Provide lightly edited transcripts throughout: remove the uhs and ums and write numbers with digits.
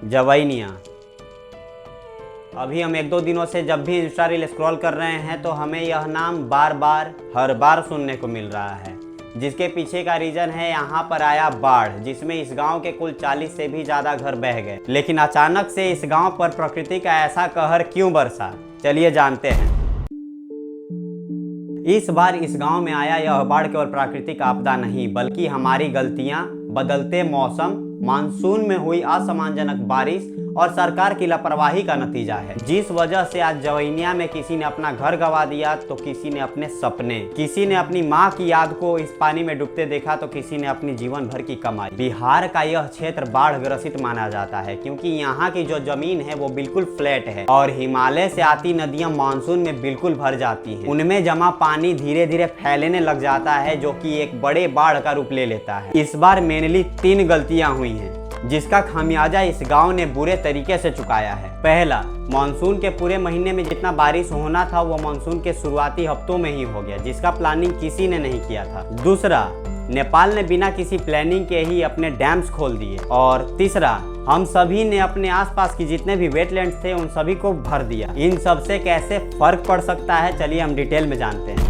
जवैनिया। अभी हम एक दो दिनों से जब भी इंस्टा रील स्क्रॉल कर रहे हैं तो हमें यह नाम बार बार हर बार सुनने को मिल रहा है, जिसके पीछे का रीजन है यहाँ पर आया बाढ़, जिसमें इस गांव के कुल 40 से भी ज़्यादा घर बह गए। लेकिन अचानक से इस गांव पर प्रकृति का ऐसा कहर क्यों बरसा, चलिए जानते हैं। इस बार इस गांव में आया यह बाढ़ केवल प्राकृतिक आपदा नहीं, बल्कि हमारी गलतियां, बदलते मौसम, मानसून में हुई असमानजनक बारिश और सरकार की लापरवाही का नतीजा है, जिस वजह से आज जवैनिया में किसी ने अपना घर गंवा दिया तो किसी ने अपने सपने, किसी ने अपनी मां की याद को इस पानी में डूबते देखा तो किसी ने अपनी जीवन भर की कमाई। बिहार का यह क्षेत्र बाढ़ ग्रसित माना जाता है क्योंकि यहाँ की जो जमीन है वो बिल्कुल फ्लैट है और हिमालय से आती नदियां मानसून में बिल्कुल भर जाती हैं। उनमें जमा पानी धीरे धीरे फैलने लग जाता है, जो कि एक बड़े बाढ़ का रूप ले लेता है। इस बार मेनली 3 गलतियां हुई हैं, जिसका खामियाजा इस गांव ने बुरे तरीके से चुकाया है। पहला, मानसून के पूरे महीने में जितना बारिश होना था वो मानसून के शुरुआती हफ्तों में ही हो गया, जिसका प्लानिंग किसी ने नहीं किया था। दूसरा, नेपाल ने बिना किसी प्लानिंग के ही अपने डैम्स खोल दिए। और तीसरा, हम सभी ने अपने आसपास की जितने भी वेटलैंड्स थे उन सभी को भर दिया। इन सब से कैसे फर्क पड़ सकता है, चलिए हम डिटेल में जानते हैं।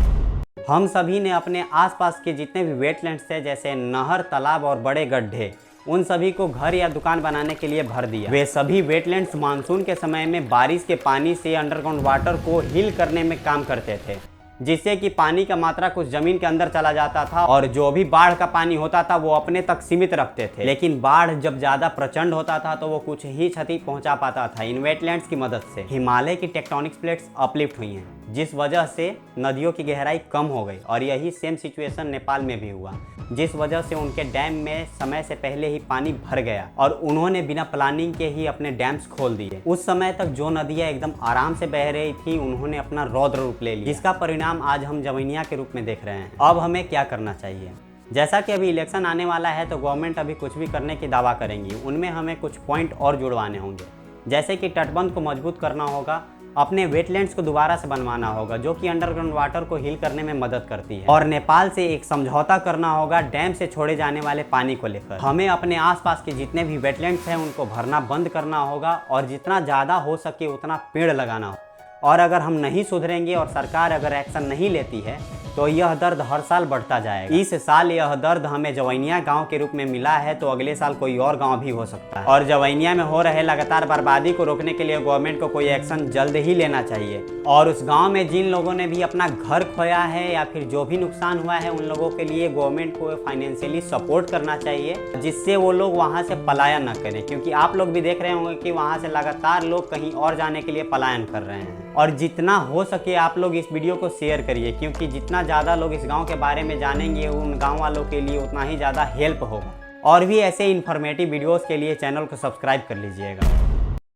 हम सभी ने अपने आसपास के जितने भी वेटलैंड्स थे, जैसे नहर, तालाब और बड़े गड्ढे, उन सभी को घर या दुकान बनाने के लिए भर दिया। वे सभी वेटलैंड्स मानसून के समय में बारिश के पानी से अंडरग्राउंड वाटर को हील करने में काम करते थे, जिससे कि पानी का मात्रा कुछ जमीन के अंदर चला जाता था और जो भी बाढ़ का पानी होता था वो अपने तक सीमित रखते थे। लेकिन बाढ़ जब ज्यादा प्रचंड होता था तो वो कुछ ही क्षति पहुंचा पाता था इन वेटलैंड्स की मदद से। हिमालय की टेक्टोनिक प्लेट्स अपलिफ्ट हुई हैं, जिस वजह से नदियों की गहराई कम हो गई और यही सेम सिचुएशन नेपाल में भी हुआ, जिस वजह से उनके डैम में समय से पहले ही पानी भर गया और उन्होंने बिना प्लानिंग के ही अपने डैम्स खोल दिए। उस समय तक जो नदियां एकदम आराम से बह रही थी उन्होंने अपना रौद्र रूप ले लिया, जिसका परिणाम आज हम जवैनिया के रूप में देख रहे हैं। अब हमें क्या करना चाहिए? जैसा कि अभी इलेक्शन आने वाला है तो गवर्नमेंट अभी कुछ भी करने की दावा करेंगी, उनमें हमें कुछ पॉइंट और जुड़वाने होंगे, जैसे कि तटबंध को मजबूत करना होगा, अपने वेटलैंड्स को दोबारा से बनवाना होगा जो कि अंडरग्राउंड वाटर को हील करने में मदद करती है, और नेपाल से एक समझौता करना होगा डैम से छोड़े जाने वाले पानी को लेकर। हमें अपने आसपास के जितने भी वेटलैंड्स हैं उनको भरना बंद करना होगा और जितना ज़्यादा हो सके उतना पेड़ लगाना होगा। और अगर हम नहीं सुधरेंगे और सरकार अगर एक्शन नहीं लेती है तो यह दर्द हर साल बढ़ता जाएगा। इस साल यह दर्द हमें जवैनिया गांव के रूप में मिला है तो अगले साल कोई और गांव भी हो सकता है। और जवैनिया में हो रहे लगातार बर्बादी को रोकने के लिए गवर्नमेंट को कोई एक्शन जल्द ही लेना चाहिए। और उस गांव में जिन लोगों ने भी अपना घर खोया है या फिर जो भी नुकसान हुआ है उन लोगों के लिए गवर्नमेंट को फाइनेंशियली सपोर्ट करना चाहिए, जिससे वो लोग वहाँ से पलायन न करें, क्योंकि आप लोग भी देख रहे होंगे कि वहाँ से लगातार लोग कहीं और जाने के लिए पलायन कर रहे हैं। और जितना हो सके आप लोग इस वीडियो को शेयर करिए, क्योंकि जितना ज़्यादा लोग इस गांव के बारे में जानेंगे उन गांव वालों के लिए उतना ही ज़्यादा हेल्प होगा। और भी ऐसे इन्फॉर्मेटिव वीडियोस के लिए चैनल को सब्सक्राइब कर लीजिएगा।